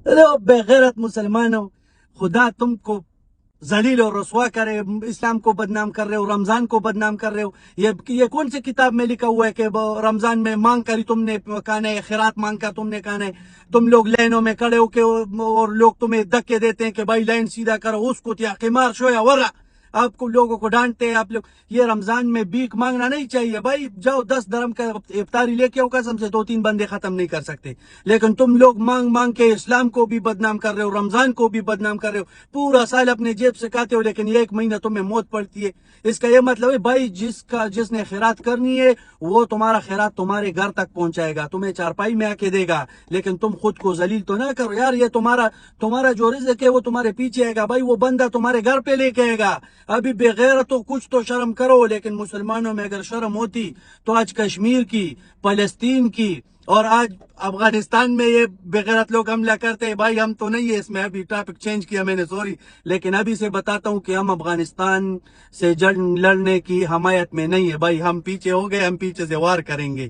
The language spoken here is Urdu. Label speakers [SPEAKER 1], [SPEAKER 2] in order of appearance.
[SPEAKER 1] ارے بغیرت مسلمانوں، خدا تم کو ذلیل اور رسوا کرے، اسلام کو بدنام کر رہے ہو، رمضان کو بدنام کر رہے ہو۔ یہ کون سی کتاب میں لکھا ہوا ہے کہ رمضان میں مانگ کر تم نے کھانا ہے، خیرات مانگ کر تم نے کھانا ہے؟ تم لوگ لائنوں میں کھڑے ہو کے اور لوگ تمہیں دھکے دیتے ہیں کہ بھائی لائن سیدھا کرو، اس کو تیا قمار شویا ورا، آپ کو لوگوں کو ڈانٹتے ہیں آپ لوگ۔ یہ رمضان میں بھیک مانگنا نہیں چاہیے بھائی، جاؤ 10 درم کا افطاری لے کے آؤ، قسم سے 2-3 بندے ختم نہیں کر سکتے۔ لیکن تم لوگ مانگ مانگ کے اسلام کو بھی بدنام کر رہے ہو، رمضان کو بھی بدنام کر رہے ہو، پورا سال اپنے جیب سے کھاتے ہو، لیکن ایک مہینہ تمہیں موت پڑتی ہے۔ اس کا یہ مطلب ہے بھائی جس نے خیرات کرنی ہے وہ تمہارا خیرات تمہارے گھر تک پہنچائے گا، تمہیں چارپائی میں آ کے دے گا، لیکن تم خود کو ذلیل تو نہ کرو یار۔ یہ تمہارا جو رزق ہے وہ تمہارے پیچھے آئے گا بھائی، وہ بندہ تمہارے گھر پہ لے کے آئے گا۔ ابھی بغیر تو کچھ تو شرم کرو، لیکن مسلمانوں میں اگر شرم ہوتی تو آج کشمیر کی، فلسطین کی اور آج افغانستان میں یہ بغیرت لوگ حملہ کرتے ہیں بھائی۔ ہم تو نہیں ہے اس میں، ابھی ٹاپک چینج کیا میں نے، سوری، لیکن ابھی سے بتاتا ہوں کہ ہم افغانستان سے جنگ لڑنے کی حمایت میں نہیں ہے بھائی، ہم پیچھے ہو گئے، ہم پیچھے سے وار کریں گے۔